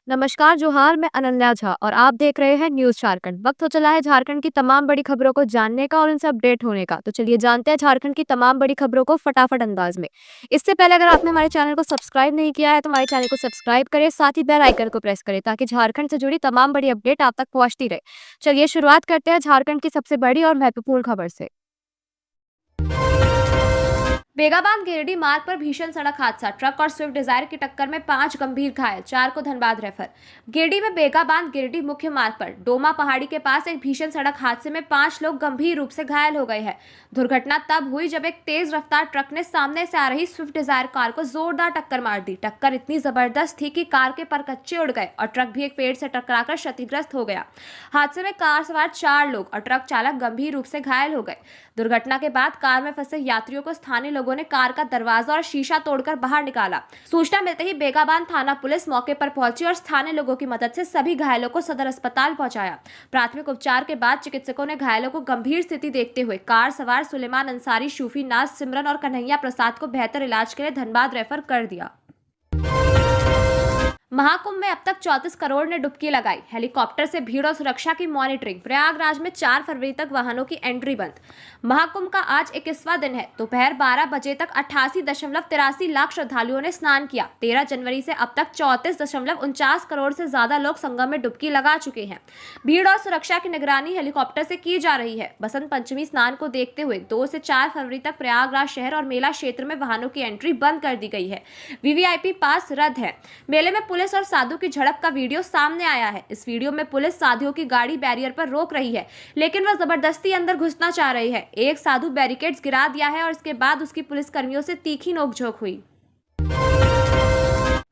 नमस्कार जोहार, मैं अनन्या झा और आप देख रहे हैं न्यूज झारखंड। वक्त हो चला है झारखंड की तमाम बड़ी खबरों को जानने का और उनसे अपडेट होने का। तो चलिए जानते हैं झारखंड की तमाम बड़ी खबरों को फटाफट अंदाज में। इससे पहले अगर आपने हमारे चैनल को सब्सक्राइब नहीं किया है तो हमारे चैनल को सब्सक्राइब करें, साथ ही बेल आइकन को प्रेस करें ताकि झारखंड से जुड़ी तमाम बड़ी अपडेट आप तक पहुंचती रहे। चलिए शुरुआत करते हैं झारखंड की सबसे बड़ी और महत्वपूर्ण खबर से। बेगाबान गिरिडीह मार्ग पर भीषण सड़क हादसा, ट्रक और स्विफ्ट डिजायर की टक्कर में 5 गंभीर घायल, 4 को धनबाद रेफर। गिरिडीह में बेगाबान गिरिडीह मुख्य मार्ग पर डोमा पहाड़ी के पास एक भीषण सड़क हादसे में 5 लोग गंभीर रूप से घायल हो गए हैं। दुर्घटना तब हुई जब एक तेज रफ्तार ट्रक ने सामने से आ रही स्विफ्ट डिजायर कार को जोरदार टक्कर मार दी। टक्कर इतनी जबरदस्त थी कि कार के परकच्चे उड़ गए और ट्रक भी एक पेड़ से टकराकर क्षतिग्रस्त हो गया। हादसे में कार सवार 4 लोग और ट्रक चालक गंभीर रूप से घायल हो गए। दुर्घटना के बाद कार में फंसे यात्रियों को स्थानीय लोगों ने कार का दरवाजा और शीशा तोड़कर बाहर निकाला। सूचना मिलते ही बेगाबान थाना पुलिस मौके पर पहुंची और स्थानीय लोगों की मदद से सभी घायलों को सदर अस्पताल पहुंचाया। प्राथमिक उपचार के बाद चिकित्सकों ने घायलों को गंभीर स्थिति देखते हुए कार सवार सुलेमान अंसारी, शूफी नाज, सिमरन और कन्हैया प्रसाद को बेहतर इलाज के लिए धनबाद रेफर कर दिया। महाकुंभ में अब तक 34 करोड़ ने डुबकी लगाई, हेलीकॉप्टर से भीड़ और सुरक्षा की मॉनिटरिंग। प्रयागराज में 4 फरवरी तक वाहनों की एंट्री बंद। महाकुंभ का आज 21वां दिन है। दोपहर 12 बजे तक 88.83 लाख श्रद्धालुओं ने स्नान किया। 13 जनवरी से अब तक 34.49 करोड़ से ज्यादा लोग संगम में डुबकी लगा चुके हैं। भीड़ और सुरक्षा की निगरानी हेलीकॉप्टर से की जा रही है। बसंत पंचमी स्नान को देखते हुए 2 से 4 फरवरी तक प्रयागराज शहर और मेला क्षेत्र में वाहनों की एंट्री बंद कर दी गई है। वीवीआईपी पास रद्द है। मेले में पुलिस और साधु की झड़प का वीडियो सामने आया है। इस वीडियो में पुलिस साधुओं की गाड़ी बैरियर पर रोक रही है, लेकिन वह जबरदस्ती अंदर घुसना चाह रही है। एक साधु बैरिकेड्स गिरा दिया है और इसके बाद उसकी पुलिस कर्मियों से तीखी नोकझोंक हुई।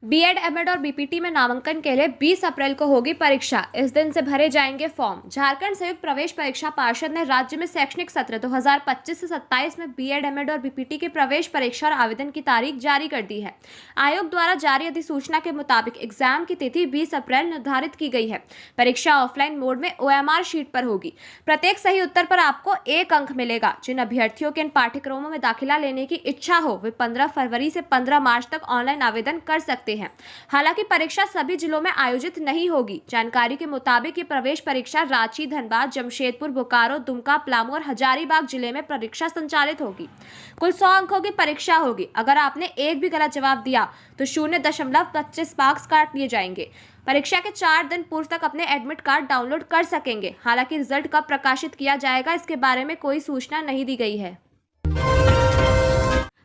बीएड, एमएड और बीपीटी में नामांकन के लिए 20 अप्रैल को होगी परीक्षा। इस दिन से भरे जाएंगे फॉर्म। झारखंड संयुक्त प्रवेश परीक्षा पार्षद ने राज्य में शैक्षणिक सत्र 2025 से 27 में बीएड, एमएड और बीपीटी की प्रवेश परीक्षा और आवेदन की तारीख जारी कर दी है। आयोग द्वारा जारी अधिसूचना के मुताबिक एग्जाम की तिथि 20 अप्रैल निर्धारित की गई है। परीक्षा ऑफलाइन मोड में ओएमआर शीट पर होगी। प्रत्येक सही उत्तर पर आपको 1 अंक मिलेगा। जिन अभ्यर्थियों के इन पाठ्यक्रमों में दाखिला लेने की इच्छा हो वे 15 फरवरी से 15 मार्च तक ऑनलाइन आवेदन कर सकते हैं। हालांकि परीक्षा सभी जिलों में आयोजित नहीं होगी। जानकारी के मुताबिक ये प्रवेश परीक्षा रांची, धनबाद, जमशेदपुर, बोकारो, दुमका, पलामू और हजारीबाग जिले में परीक्षा संचालित होगी। कुल 100 अंकों की परीक्षा होगी। अगर आपने एक भी गलत जवाब दिया तो 0.25 मार्क्स काट लिए जाएंगे। परीक्षा के 4 दिन पूर्व तक अपने एडमिट कार्ड डाउनलोड कर सकेंगे। हालांकि रिजल्ट कब प्रकाशित किया जाएगा इसके बारे में कोई सूचना नहीं दी गई है।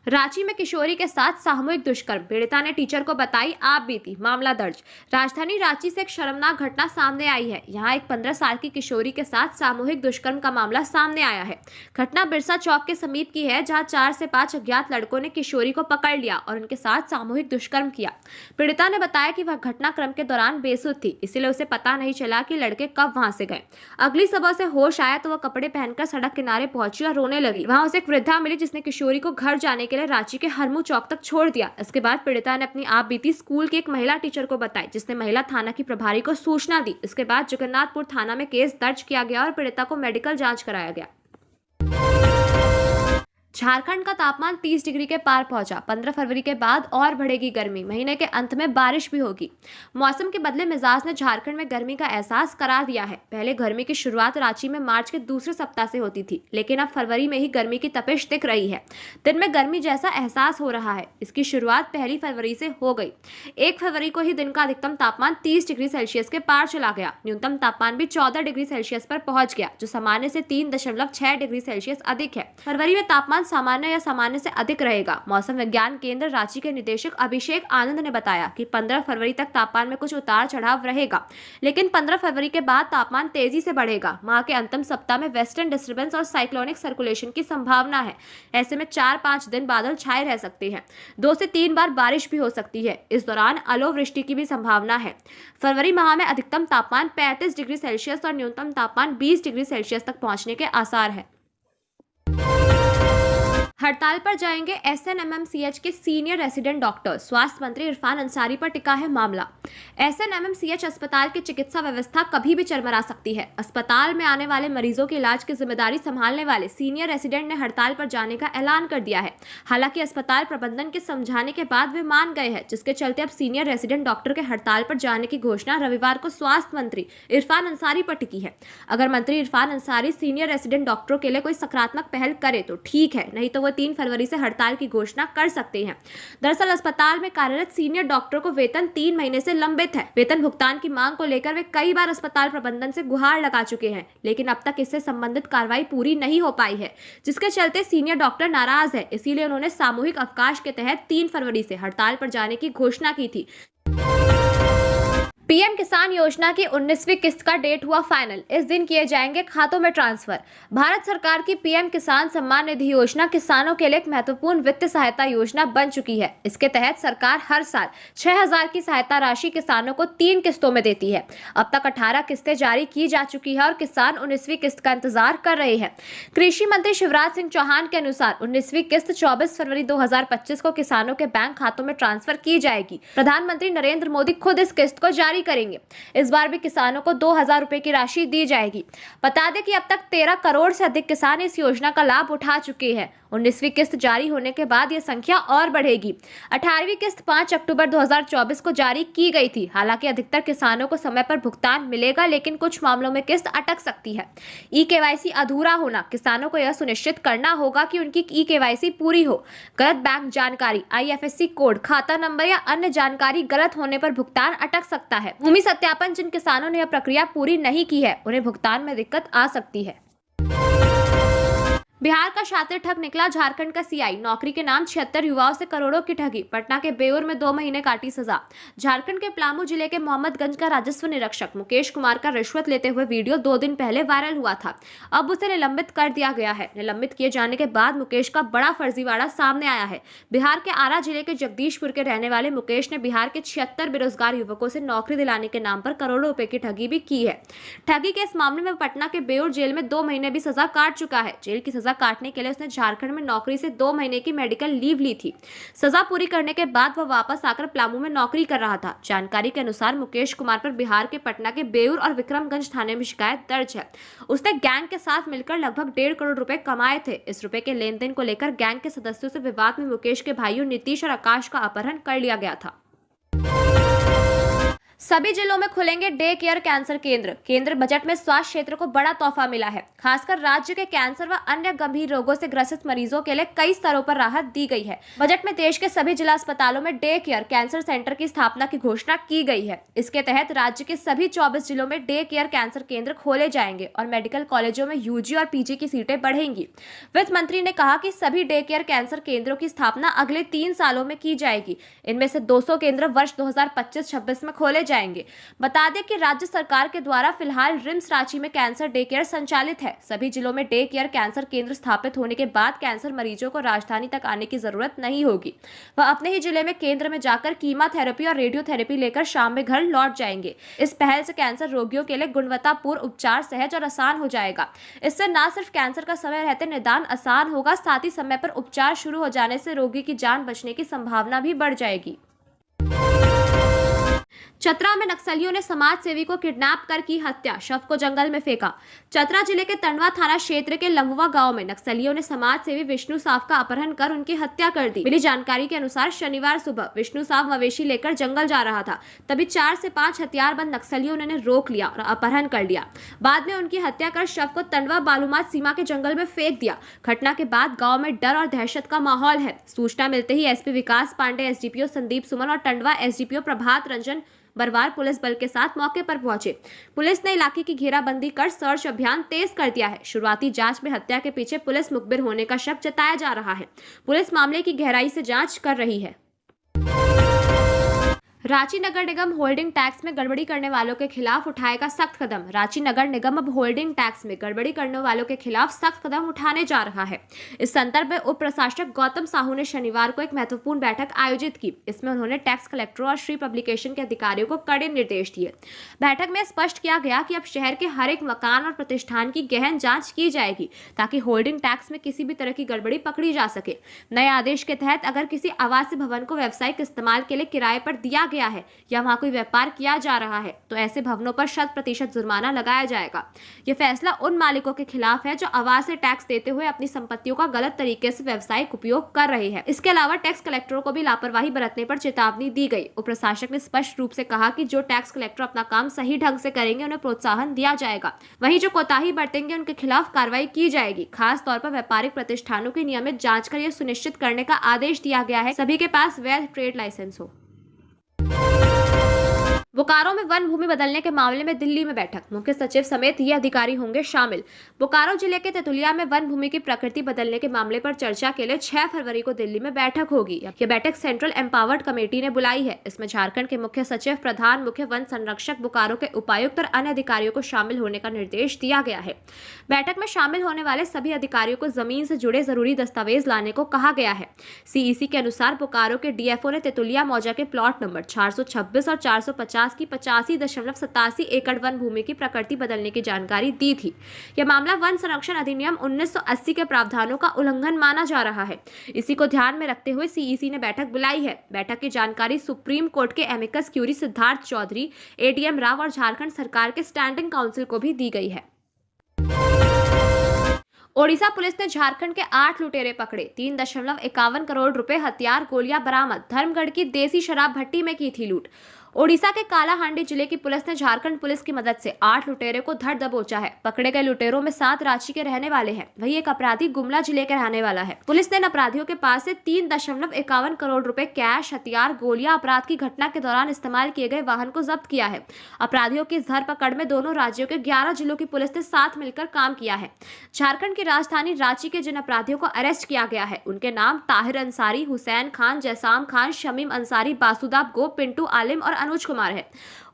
रांची में किशोरी के साथ सामूहिक दुष्कर्म, पीड़िता ने टीचर को बताई आप बीती, मामला दर्ज। राजधानी रांची से एक शर्मनाक घटना सामने आई है। यहाँ एक 15 साल की किशोरी के साथ सामूहिक दुष्कर्म का मामला सामने आया है। घटना बिरसा चौक के समीप की है, जहाँ 4 से 5 अज्ञात लड़कों ने किशोरी को पकड़ लिया और उनके साथ सामूहिक दुष्कर्म किया। पीड़िता ने बताया कि वह घटनाक्रम के दौरान बेसुध थी, इसीलिए उसे पता नहीं चला कि लड़के कब वहां से गए। अगली सुबह से होश आया तो वह कपड़े पहनकर सड़क किनारे पहुंची और रोने लगी। वहां उसे एक वृद्धा मिली जिसने किशोरी को घर जाने के लिए रांची के हरमू चौक तक छोड़ दिया। इसके बाद पीड़िता ने अपनी आप बीती स्कूल की एक महिला टीचर को बताई, जिसने महिला थाना की प्रभारी को सूचना दी। इसके बाद जगन्नाथपुर थाना में केस दर्ज किया गया और पीड़िता को मेडिकल जांच कराया गया। झारखंड का तापमान 30 डिग्री के पार पहुंचा। 15 फरवरी के बाद और बढ़ेगी गर्मी। महीने के अंत में बारिश भी होगी। मौसम के बदले मिजाज ने झारखंड में गर्मी का एहसास करा दिया है। पहले गर्मी की शुरुआत रांची में मार्च के दूसरे सप्ताह से होती थी, लेकिन अब फरवरी में ही गर्मी की तपिश दिख रही है। दिन में गर्मी जैसा एहसास हो रहा है। इसकी शुरुआत 1 फरवरी से हो गई। 1 फरवरी को ही दिन का अधिकतम तापमान 30 डिग्री सेल्सियस के पार चला गया। न्यूनतम तापमान भी 14 डिग्री सेल्सियस पर पहुंच गया, जो सामान्य से 3.6 डिग्री सेल्सियस अधिक है। फरवरी में तापमान सामान्य या सामान्य से अधिक रहेगा। मौसम विज्ञान केंद्र रांची के निदेशक अभिषेक आनंद ने बताया कि 15 फरवरी तक तापमान में कुछ उतार चढ़ाव रहेगा, लेकिन 15 फरवरी के बाद तापमान तेजी से बढ़ेगा। माह के अंतिम सप्ताह में वेस्टर्न डिस्टर्बेंस और साइक्लोनिक सर्कुलेशन की संभावना है। ऐसे में 4-5 दिन बादल छाए रह सकते हैं। 2 से 3 बार बारिश भी हो सकती है। इस दौरान ओलावृष्टि की भी संभावना है। फरवरी माह में अधिकतम तापमान 35 डिग्री सेल्सियस और न्यूनतम तापमान 20 डिग्री सेल्सियस तक पहुंचने के आसार है। हड़ताल पर जाएंगे एसएनएमएमसीएच के सीनियर रेजिडेंट डॉक्टर। स्वास्थ्य मंत्री इरफान अंसारी पर टिका है मामला। एसएनएमएमसीएच अस्पताल की चिकित्सा व्यवस्था कभी भी चरमरा सकती है। अस्पताल में आने वाले मरीजों के इलाज की जिम्मेदारी संभालने वाले सीनियर रेजिडेंट ने हड़ताल पर जाने का ऐलान कर दिया है। हालांकि अस्पताल प्रबंधन के समझाने के बाद वे मान गए हैं, जिसके चलते अब सीनियर रेजिडेंट डॉक्टर के हड़ताल पर जाने की घोषणा रविवार को स्वास्थ्य मंत्री इरफान अंसारी पर टिकी है। अगर मंत्री इरफान अंसारी सीनियर रेजिडेंट डॉक्टरों के लिए कोई सकारात्मक पहल करे तो ठीक है, नहीं तो वो 3 फरवरी से हड़ताल की घोषणा कर सकते हैं। दरअसल अस्पताल में कार्यरत सीनियर डॉक्टरों को वेतन 3 महीने से लंबित है। वेतन भुगतान की मांग को लेकर वे कई बार अस्पताल प्रबंधन से गुहार लगा चुके हैं, लेकिन अब तक इससे संबंधित कार्रवाई पूरी नहीं हो पाई है, जिसके चलते सीनियर डॉक्टर नाराज है। इसीलिए उन्होंने सामूहिक अवकाश के तहत 3 फरवरी से हड़ताल पर जाने की घोषणा की थी। पीएम किसान योजना की 19वीं किस्त का डेट हुआ फाइनल। इस दिन किए जाएंगे खातों में ट्रांसफर। भारत सरकार की पीएम किसान सम्मान निधि योजना किसानों के लिए एक महत्वपूर्ण वित्त सहायता योजना बन चुकी है। इसके तहत सरकार हर साल 6,000 की सहायता राशि किसानों को 3 किस्तों में देती है। अब तक 18 किस्तें जारी की जा चुकी है और किसान 19वीं किस्त का इंतजार कर रहे हैं। कृषि मंत्री शिवराज सिंह चौहान के अनुसार 19वीं किस्त 24 फरवरी 2025 को किसानों के बैंक खातों में ट्रांसफर की जाएगी। प्रधानमंत्री नरेंद्र मोदी खुद इस किस्त को जारी करेंगे। इस बार भी किसानों को 2,000 रुपए की राशि दी जाएगी। बता दें कि अब तक 13 करोड़ से अधिक किसान इस योजना का लाभ उठा चुके हैं। 19वीं किस्त जारी होने के बाद यह संख्या और बढ़ेगी। 18वीं किस्त 5 अक्टूबर 2024 को जारी की गई थी। हालांकि अधिकतर किसानों को समय पर भुगतान मिलेगा, लेकिन कुछ मामलों में किस्त अटक सकती है। ई-केवाईसी अधूरा होना। किसानों को यह सुनिश्चित करना होगा कि उनकी ई-केवाईसी पूरी हो। गलत बैंक जानकारी, आईएफएससी कोड, खाता नंबर या अन्य जानकारी गलत होने पर भुगतान अटक सकता है। भूमि सत्यापन। जिन किसानों ने यह प्रक्रिया पूरी नहीं की है, उन्हें भुगतान में दिक्कत आ सकती है। बिहार का शातिर ठग निकला झारखंड का सीआई। नौकरी के नाम 76 युवाओं से करोड़ों की ठगी। पटना के बेउर में 2 महीने काटी सजा। झारखंड के पलामू जिले के मोहम्मदगंज का राजस्व निरीक्षक मुकेश कुमार का रिश्वत लेते हुए वीडियो 2 दिन पहले वायरल हुआ था। अब उसे निलंबित कर दिया गया है। निलंबित किए जाने के बाद मुकेश का बड़ा फर्जीवाड़ा सामने आया है। बिहार के आरा जिले के जगदीशपुर के रहने वाले मुकेश ने बिहार के 76 बेरोजगार युवकों से नौकरी दिलाने के नाम पर करोड़ों रुपए की ठगी भी की है। ठगी के इस मामले में पटना के बेउर जेल में 2 महीने भी सजा काट चुका है। जेल की सजा काटने के लिए उसने झारखंड में नौकरी से 2 महीने की मेडिकल लीव ली थी। सजा पूरी करने के बाद वह वापस आकर पलामू में नौकरी कर रहा था। जानकारी के अनुसार मुकेश कुमार पर बिहार के पटना के बेउर और विक्रमगंज थाने में शिकायत दर्ज है। उसने गैंग के साथ मिलकर लगभग 1.5 करोड़ रुपए कमाए थे। इस रुपए के लेन देन को लेकर गैंग के सदस्यों से विवाद में मुकेश के भाइयों नीतीश और आकाश का अपहरण कर लिया गया था। सभी जिलों में खुलेंगे डे केयर कैंसर केंद्र। केंद्र बजट में स्वास्थ्य क्षेत्र को बड़ा तोहफा मिला है। खासकर राज्य के कैंसर व अन्य गंभीर रोगों से ग्रसित मरीजों के लिए कई स्तरों पर राहत दी गई है। बजट में देश के सभी जिला अस्पतालों में डे केयर कैंसर सेंटर की स्थापना की घोषणा की गई है। इसके तहत राज्य के सभी 24 जिलों में डे केयर कैंसर केंद्र खोले जाएंगे और मेडिकल कॉलेजों में यूजी और पीजी की सीटें बढ़ेंगी। वित्त मंत्री ने कहा कि सभी डे केयर कैंसर केंद्रों की स्थापना अगले 3 सालों में की जाएगी। इनमें से 200 केंद्र वर्ष 2025-26 में खोले जाएंगे। बता दें कि राज्य सरकार के द्वारा फिलहाल रिम्स रांची में कैंसर डे केयर संचालित है। सभी जिलों में डे केयर कैंसर केंद्र स्थापित होने के बाद कैंसर मरीजों को राजधानी तक आने की जरूरत नहीं होगी। वह अपने ही जिले में केंद्र में जाकर कीमोथेरेपी और रेडियोथेरेपी लेकर शाम में घर लौट जाएंगे। इस पहल से कैंसर रोगियों के लिए गुणवत्तापूर्ण उपचार सहज और आसान हो जाएगा। इससे न सिर्फ कैंसर का समय रहते निदान आसान होगा, साथ ही समय पर उपचार शुरू हो जाने से रोगी की जान बचने की संभावना भी बढ़ जाएगी। चतरा में नक्सलियों ने समाज सेवी को किडनैप कर की हत्या, शव को जंगल में फेंका। चतरा जिले के टंडवा थाना क्षेत्र के लंगवा गांव में नक्सलियों ने समाज सेवी विष्णु साव का अपहरण कर उनकी हत्या कर दी। मिली जानकारी के अनुसार शनिवार सुबह विष्णु साव मवेशी लेकर जंगल जा रहा था, तभी 4 से 5 हथियारबंद नक्सलियों ने रोक लिया और अपहरण कर लिया। बाद में उनकी हत्या कर शव को टंडवा बालूमाथ सीमा के जंगल में फेंक दिया। घटना के बाद गाँव में डर और दहशत का माहौल है। सूचना मिलते ही एसपी विकास पांडे, एसडीपीओ संदीप सुमन और टंडवा एसडीपीओ प्रभात रंजन बरवार पुलिस बल के साथ मौके पर पहुंचे। पुलिस ने इलाके की घेराबंदी कर सर्च अभियान तेज कर दिया है। शुरुआती जांच में हत्या के पीछे पुलिस मुखबिर होने का शक जताया जा रहा है। पुलिस मामले की गहराई से जांच कर रही है। रांची नगर निगम होल्डिंग टैक्स में गड़बड़ी करने वालों के खिलाफ उठाएगा सख्त कदम। रांची नगर निगम अब होल्डिंग टैक्स में गड़बड़ी करने वालों के खिलाफ सख्त कदम उठाने जा रहा है। इस संदर्भ में उप प्रशासक गौतम साहू ने शनिवार को एक महत्वपूर्ण बैठक आयोजित की। इसमें उन्होंने टैक्स कलेक्टरों और श्री पब्लिकेशन के अधिकारियों को कड़े निर्देश दिए। बैठक में स्पष्ट किया गया कि अब शहर के हर एक मकान और प्रतिष्ठान की गहन जाँच की जाएगी ताकि होल्डिंग टैक्स में किसी भी तरह की गड़बड़ी पकड़ी जा सके। नए आदेश के तहत अगर किसी आवासीय भवन को व्यावसायिक इस्तेमाल के लिए किराए पर दिया गया है या वहां कोई व्यापार किया जा रहा है तो ऐसे भवनों पर 100% जुर्माना लगाया जाएगा। यह फैसला उन मालिकों के खिलाफ है जो आवासीय टैक्स देते हुए अपनी संपत्तियों का गलत तरीके से व्यावसायिक उपयोग कर रहे हैं। इसके अलावा टैक्स कलेक्टरों को भी लापरवाही बरतने पर चेतावनी दी गई। उप प्रशासक ने स्पष्ट रूप से कहा कि जो टैक्स कलेक्टर अपना काम सही ढंग से करेंगे उन्हें प्रोत्साहन दिया जाएगा, वहीं जो कोताही बरतेंगे उनके खिलाफ कार्रवाई की जाएगी। खास तौर पर व्यापारिक प्रतिष्ठानों की नियमित जांच कर यह सुनिश्चित करने का आदेश दिया गया है सभी के पास वैध ट्रेड लाइसेंस हो। बोकारो में वन भूमि बदलने के मामले में दिल्ली में बैठक, मुख्य सचिव समेत ये अधिकारी होंगे शामिल। बोकारो जिले के तेतुलिया में वन भूमि की प्रकृति बदलने के मामले पर चर्चा के लिए 6 फरवरी को दिल्ली में बैठक होगी। यह बैठक सेंट्रल एम्पावर्ड कमेटी ने बुलाई है। इसमें झारखंड के मुख्य सचिव, प्रधान मुख्य वन संरक्षक, बोकारो के उपायुक्त और अन्य अधिकारियों को शामिल होने का निर्देश दिया गया है। बैठक में शामिल होने वाले सभी अधिकारियों को जमीन से जुड़े जरूरी दस्तावेज लाने को कहा गया है। सीईसी के अनुसार बोकारो के डीएफओ ने तेतुलिया मौजा के प्लॉट नंबर 426 और 450 की 85.87 एकड़ वन भूमि की प्रकृति बदलने की जानकारी दी थी। यह मामला वन संरक्षण अधिनियम 1980 के प्रावधानों का उल्लंघन माना जा रहा है। इसी को ध्यान में रखते हुए सीईसी ने बैठक बुलाई है। बैठक की जानकारी सुप्रीम कोर्ट के amicus curiae Siddharth Chaudhary, ADM Rao और झारखंड सरकार के स्टैंडिंग काउंसिल को भी दी गई है। ओडिशा पुलिस ने झारखंड के 8 लुटेरे पकड़े, 3.51 करोड़ रुपए, हथियार, गोलियां बरामद। धर्मगढ़ की देसी शराब भट्टी में की थी लूट। ओडिशा के कालाहांडी जिले की पुलिस ने झारखंड पुलिस की मदद से 8 लुटेरे को धर दबोचा है। पकड़े गए लुटेरों में 7 रांची के रहने वाले हैं, वहीं एक अपराधी गुमला जिले के रहने वाला है। पुलिस ने इन अपराधियों के पास से 3.51 करोड़ रुपए कैश, हथियार, गोलियां, अपराध की घटना के दौरान इस्तेमाल किए गए वाहन को जब्त किया है। अपराधियों की इस धरपकड़ में दोनों राज्यों के 11 जिलों की पुलिस ने साथ मिलकर काम किया है। झारखंड की राजधानी रांची के जिन अपराधियों को अरेस्ट किया गया है उनके नाम ताहिर अंसारी, हुसैन खान, जैसाम खान, शमीम अंसारी, बासुदाब गोप, पिंटू आलिम और अनुज कुमार है।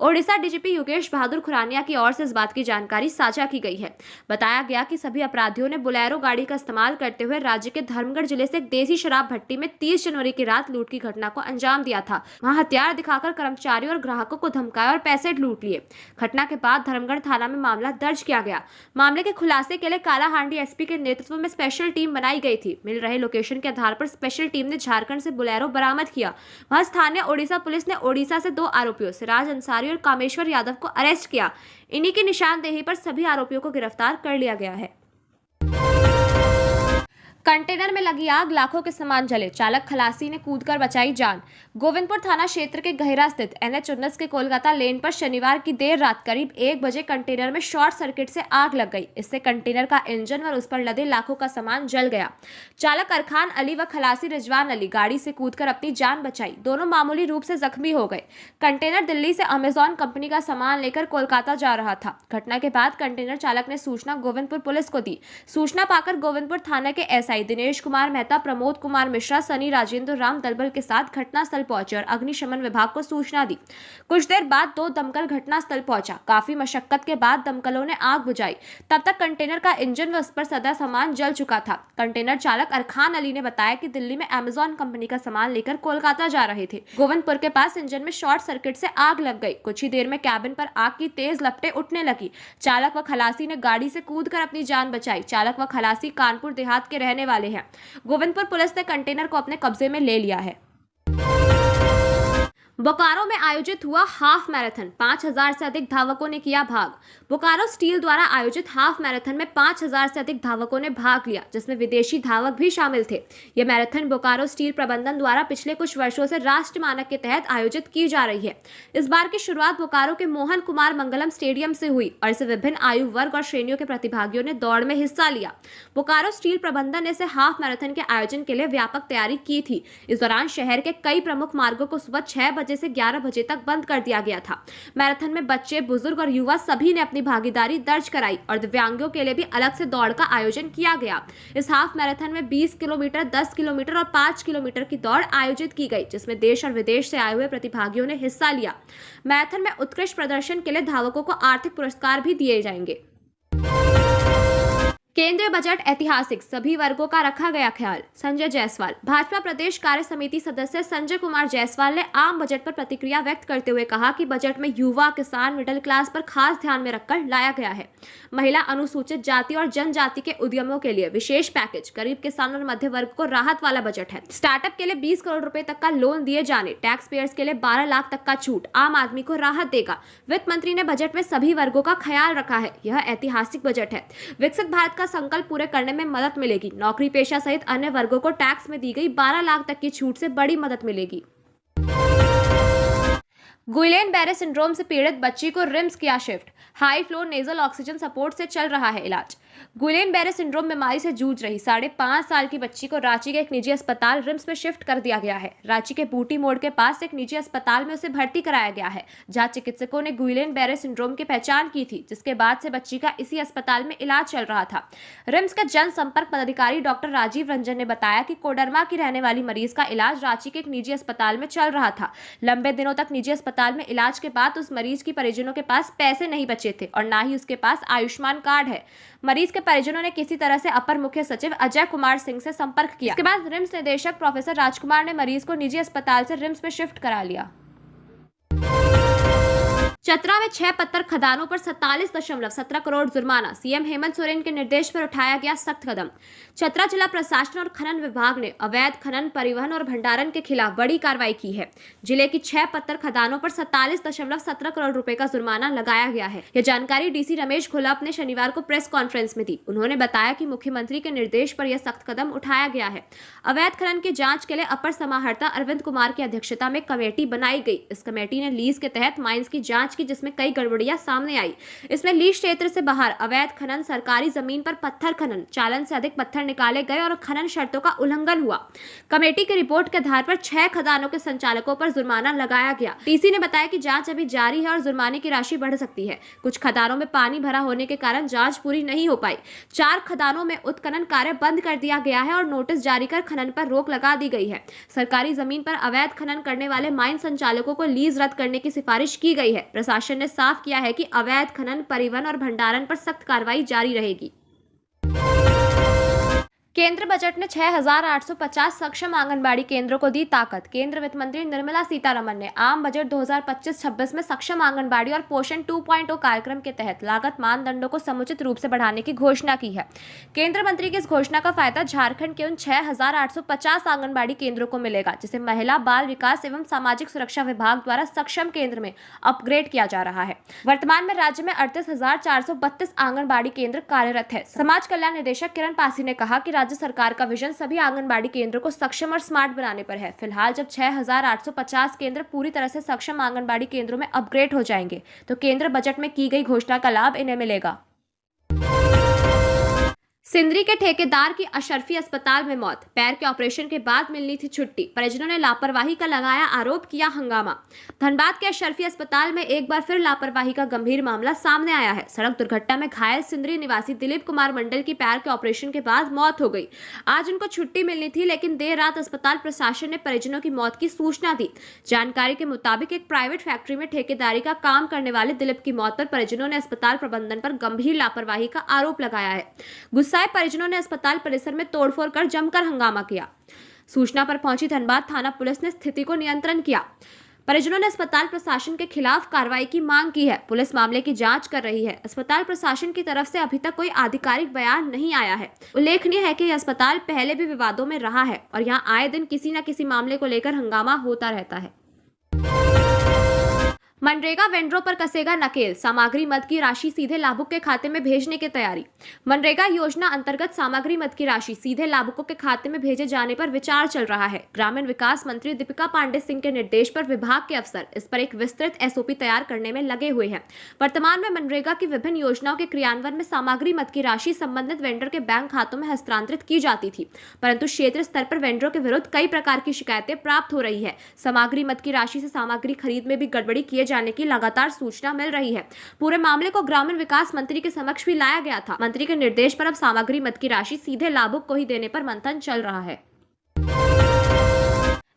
ओडिशा डीजीपी योगेश बहादुर खुरानिया की ओर से इस बात की जानकारी साझा की गई है। बताया गया कि सभी अपराधियों ने बोलेरो गाड़ी का इस्तेमाल करते हुए राज्य के धर्मगढ़ जिले से एक देसी शराब भट्टी में 30 जनवरी की रात लूट की घटना को अंजाम दिया था। वहां हथियार दिखाकर कर्मचारियों और ग्राहकों को धमकाया और पैसे लूट लिए। घटना के बाद धर्मगढ़ थाना में मामला दर्ज किया गया। मामले के खुलासे के लिए कालाहांडी एसपी के नेतृत्व में स्पेशल टीम बनाई गई थी। मिल रहे लोकेशन के आधार पर स्पेशल टीम ने झारखंड से बोलेरो बरामद किया। वहां स्थानीय ओडिशा पुलिस ने ओडिशा से 2 आरोपियों सिराज अंसारी और कामेश्वर यादव को अरेस्ट किया। इन्हीं की निशानदेही पर सभी आरोपियों को गिरफ्तार कर लिया गया है। कंटेनर में लगी आग, लाखों के सामान जले, चालक खलासी ने कूदकर बचाई जान। गोविंदपुर थाना क्षेत्र के गहिरा स्थित NH-19 के कोलकाता लेन पर शनिवार की देर रात करीब 1 बजे कंटेनर में शॉर्ट सर्किट से आग लग गई। इससे कंटेनर का इंजन और उस पर लदे लाखों का सामान जल गया। चालक अरखान अली व खलासी रिजवान अली गाड़ी से कूदकर अपनी जान बचाई। दोनों मामूली रूप से जख्मी हो गए। कंटेनर दिल्ली से अमेजॉन कंपनी का सामान लेकर कोलकाता जा रहा था। घटना के बाद कंटेनर चालक ने सूचना गोविंदपुर पुलिस को दी। सूचना पाकर गोविंदपुर थाना के SI दिनेश कुमार मेहता, प्रमोद कुमार मिश्रा, सनी राजेंद्र राम दलबल के साथ घटनास्थल पहुंचे और अग्निशमन विभाग को सूचना दी। कुछ देर बाद 2 दमकल घटनास्थल पहुंचा। काफी मशक्कत के बाद दमकलों ने आग बुझाई। तब तक कंटेनर का इंजन व उस पर सदा सामान जल चुका था। कंटेनर चालक अरखान अली ने बताया कि दिल्ली में अमेजॉन कंपनी का सामान लेकर कोलकाता जा रहे थे। गोविंदपुर के पास इंजन में शॉर्ट सर्किट से आग लग गई। कुछ ही देर में कैबिन पर आग की तेज लपटें उठने लगी। चालक व खलासी ने गाड़ी से कूदकर अपनी जान बचाई। चालक व खलासी कानपुर देहात के रहने वाले हैं। गोविंदपुर पुलिस ने कंटेनर को अपने कब्जे में ले लिया है। बोकारो में आयोजित हुआ हाफ मैराथन, 5000 से अधिक धावकों ने किया भाग। बोकारो स्टील द्वारा आयोजित हाफ मैराथन में 5000 से अधिक धावकों ने भाग लिया, जिसमें विदेशी धावक भी शामिल थे। यह मैराथन बोकारो स्टील प्रबंधन द्वारा पिछले कुछ वर्षों से राष्ट्रीय मानक के तहत आयोजित की जा रही है। इस बार की शुरुआत बोकारो के मोहन कुमार मंगलम स्टेडियम से हुई और इसे विभिन्न आयु वर्ग और श्रेणियों के प्रतिभागियों ने दौड़ में हिस्सा लिया। बोकारो स्टील प्रबंधन ने इसे हाफ मैराथन के आयोजन के लिए व्यापक तैयारी की थी। इस दौरान शहर के कई प्रमुख मार्गों को सुबह 6 बजे बजे से 11 बजे तक बंद कर दिया गया था। मैराथन में बच्चे, बुजुर्ग और युवा सभी ने अपनी भागीदारी दर्ज कराई और दिव्यांगों के लिए भी अलग से दौड़ का आयोजन किया गया। इस हाफ मैराथन में 20 किलोमीटर, 10 किलोमीटर और 5 किलोमीटर की दौड़ आयोजित की गई, जिसमें देश और विदेश से आए हुए प्रतिभागियों ने हिस्सा लिया। मैराथन में उत्कृष्ट प्रदर्शन के लिए धावकों को आर्थिक पुरस्कार भी दिए जाएंगे। केंद्रीय बजट ऐतिहासिक, सभी वर्गों का रखा गया ख्याल। संजय जायसवाल। भाजपा प्रदेश कार्य समिति सदस्य संजय कुमार जायसवाल ने आम बजट पर प्रतिक्रिया व्यक्त करते हुए कहा कि बजट में युवा, किसान, मिडिल क्लास पर खास ध्यान में रखकर लाया गया है। महिला, अनुसूचित जाति और जनजाति के उद्यमों के लिए विशेष पैकेज, गरीब किसान और मध्य वर्ग को राहत वाला बजट है। स्टार्टअप के लिए 20 करोड़ रुपए तक का लोन दिए जाने, टैक्स पेयर्स के लिए 12 लाख तक का छूट आम आदमी को राहत देगा। वित्त मंत्री ने बजट में सभी वर्गों का ख्याल रखा है। यह ऐतिहासिक बजट है। विकसित भारत का संकल्प पूरे करने में मदद मिलेगी। नौकरी पेशा सहित अन्य वर्गों को टैक्स में दी गई 12 लाख तक की छूट से बड़ी मदद मिलेगी। गुइलेन-बैरे सिंड्रोम से पीड़ित बच्ची को रिम्स किया shift. High flow nasal oxygen support से चल रहा है इलाज। गुइलेन-बैरे सिंड्रोम बीमारी से जूझ रही 5.5 साल की बच्ची को रांची के एक निजी अस्पताल रिम्स में शिफ्ट कर दिया गया है। रांची के बूटी मोड़ के पास एक निजी अस्पताल में उसे भर्ती कराया गया है, जहां चिकित्सकों ने गुइलेन-बैरे सिंड्रोम की पहचान की थी, जिसके बाद से बच्ची का इसी अस्पताल में इलाज चल रहा था। रिम्स के जनसंपर्क पदाधिकारी डॉक्टर राजीव रंजन ने बताया कि कोडरमा की रहने वाली मरीज का इलाज रांची के एक निजी अस्पताल में चल रहा था। लंबे दिनों तक निजी अस्पताल में इलाज के बाद उस मरीज की परिजनों के पास पैसे नहीं बचे थे और ना ही उसके पास आयुष्मान कार्ड है। मरीज के परिजनों ने किसी तरह से अपर मुख्य सचिव अजय कुमार सिंह से संपर्क किया। इसके बाद रिम्स निदेशक प्रोफेसर राजकुमार ने मरीज को निजी अस्पताल से रिम्स में शिफ्ट करा लिया। चतरा में 6 पत्थर खदानों पर 47.17 करोड़ जुर्माना, सीएम हेमंत सोरेन के निर्देश पर उठाया गया सख्त कदम। चतरा जिला प्रशासन और खनन विभाग ने अवैध खनन, परिवहन और भंडारण के खिलाफ बड़ी कार्रवाई की है। जिले की 6 पत्थर खदानों पर 47.17 करोड़ रुपए का जुर्माना लगाया गया है। यह जानकारी डीसी रमेश घोलप ने शनिवार को प्रेस कॉन्फ्रेंस में दी। उन्होंने बताया कि मुख्यमंत्री के निर्देश पर यह सख्त कदम उठाया गया है। अवैध खनन की जांच के लिए अपर समाहर्ता अरविंद कुमार की अध्यक्षता में कमेटी बनाई गई। इस कमेटी ने लीज के तहत माइंस की जांच की, जिसमें कई गड़बड़ियां सामने आई। इसमें लीज क्षेत्र से बाहर अवैध खनन, सरकारी जमीन पर पत्थर खनन, चालन से अधिक पत्थर निकाले गए और खनन शर्तों का उल्लंघन हुआ। कमेटी की रिपोर्ट के आधार पर 6 खदानों के संचालकों पर जुर्माना लगाया गया। टीसी ने बताया कि जांच अभी जारी है और जुर्माने की राशि बढ़ सकती है। कुछ खदानों में पानी भरा होने के कारण जांच पूरी नहीं हो पाई। 4 खदानों में उत्खनन कार्य बंद कर दिया गया है और नोटिस जारी कर खनन पर रोक लगा दी गई है। सरकारी जमीन पर अवैध खनन करने वाले माइन संचालकों को लीज रद्द करने की सिफारिश की गई है। प्रशासन ने साफ किया है कि अवैध खनन, परिवहन और भंडारण पर सख्त कार्रवाई जारी रहेगी। केंद्र बजट ने 6,850 सक्षम आंगनबाड़ी केंद्रों को दी ताकत। केंद्र वित्त मंत्री निर्मला सीतारमण ने आम बजट 2025-26 में सक्षम आंगनबाड़ी और पोषण 2.0 कार्यक्रम के तहत लागत मानदंडों को समुचित रूप से बढ़ाने की घोषणा की है। केंद्र मंत्री की इस घोषणा का फायदा झारखंड के उन 6,850 आंगनबाड़ी केंद्रों को मिलेगा, जिसे महिला, बाल विकास एवं सामाजिक सुरक्षा विभाग द्वारा सक्षम केंद्र में अपग्रेड किया जा रहा है। वर्तमान में राज्य में 38,432 आंगनबाड़ी केंद्र कार्यरत है। समाज कल्याण निदेशक किरण पासी ने कहा कि राज्य सरकार का विजन सभी आंगनबाड़ी केंद्रों को सक्षम और स्मार्ट बनाने पर है। फिलहाल जब 6,850 केंद्र पूरी तरह से सक्षम आंगनबाड़ी केंद्रों में अपग्रेड हो जाएंगे, तो केंद्र बजट में की गई घोषणा का लाभ इन्हें मिलेगा। सिंदरी के ठेकेदार की अशरफी अस्पताल में मौत, पैर के ऑपरेशन के बाद मिलनी थी छुट्टी, परिजनों ने लापरवाही का लगाया आरोप, किया हंगामा। धनबाद के अशरफी अस्पताल में एक बार फिर लापरवाही का गंभीर मामला सामने आया है। सड़क दुर्घटना में घायल सिंदरी निवासी दिलीप कुमार मंडल की पैर के ऑपरेशन के बाद मौत हो गई। आज उनको छुट्टी मिलनी थी, लेकिन देर रात अस्पताल प्रशासन ने परिजनों की मौत की सूचना दी। जानकारी के मुताबिक एक प्राइवेट फैक्ट्री में ठेकेदारी का काम करने वाले दिलीप की मौत पर परिजनों ने अस्पताल प्रबंधन पर गंभीर लापरवाही का आरोप लगाया है। गुस्साए परिजनों ने अस्पताल परिसर में तोड़फोड़ कर जमकर हंगामा किया। सूचना पर पहुंची धनबाद थाना पुलिस ने स्थिति को नियंत्रण किया। परिजनों ने अस्पताल प्रशासन के खिलाफ कार्रवाई की मांग की है। पुलिस मामले की जांच कर रही है। अस्पताल प्रशासन की तरफ से अभी तक कोई आधिकारिक बयान नहीं आया है। उल्लेखनीय है कि यह अस्पताल पहले भी विवादों में रहा है और यहां आए दिन किसी न किसी मामले को लेकर हंगामा होता रहता है। मनरेगा वेंडरों पर कसेगा नकेल, सामग्री मद की राशि सीधे लाभुक के खाते में भेजने की तैयारी। मनरेगा योजना अंतर्गत सामग्री मद की राशि सीधे लाभुकों के खाते में भेजे जाने पर विचार चल रहा है। ग्रामीण विकास मंत्री दीपिका पांडे सिंह के निर्देश पर विभाग के अफसर इस पर एक विस्तृत एसओपी तैयार करने में लगे हुए हैं। वर्तमान में मनरेगा की विभिन्न योजनाओं के क्रियान्वयन में सामग्री मद की राशि संबंधित वेंडर के बैंक खातों में हस्तांतरित की जाती थी, परंतु क्षेत्र स्तर पर वेंडरों के विरुद्ध कई प्रकार की शिकायतें प्राप्त हो रही है। सामग्री मद की राशि से सामग्री खरीद में भी गड़बड़ी किए जाने की लगातार सूचना मिल रही है। पूरे मामले को ग्रामीण विकास मंत्री के समक्ष भी लाया गया था। मंत्री के निर्देश पर अब सामग्री मद की राशि सीधे लाभुक को ही देने पर मंथन चल रहा है।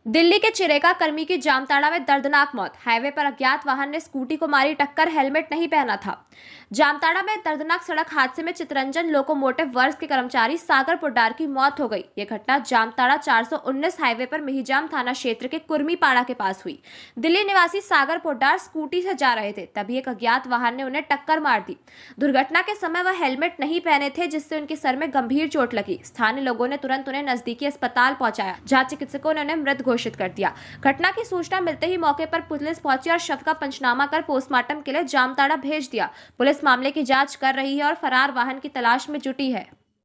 दिल्ली के चिरेगा कर्मी की जामताड़ा में दर्दनाक मौत। हाईवे पर अज्ञात वाहन ने स्कूटी को मारी टक्कर, हेलमेट नहीं पहना था। जामताड़ा में दर्दनाक सड़क हादसे में चितरंजन लोकोमोटिव वर्क्स के कर्मचारी सागर पोड्डार की मौत हो गई। यह घटना जामताड़ा 419 हाईवे पर मिहिजाम थाना क्षेत्र के कुर्मीपाड़ा के पास हुई। दिल्ली निवासी सागर पोड्डार स्कूटी से जा रहे थे, तभी एक अज्ञात वाहन ने उन्हें टक्कर मार दी। दुर्घटना के समय वह हेलमेट नहीं पहने थे, जिससे उनके सर में गंभीर चोट लगी। स्थानीय लोगों ने तुरंत उन्हें नजदीकी अस्पताल पहुंचाया, जहां चिकित्सकों ने उन्हें मृत घोषित कर दिया। घटना की सूचना मिलते ही मौके पर पुलिस पहुंची और शव का पंचनामा कर पोस्टमार्टम के लिए जामताड़ा भेज दिया। पुलिस मामले की जांच कर रही है और फरार वाहन की तलाश में जुटी है।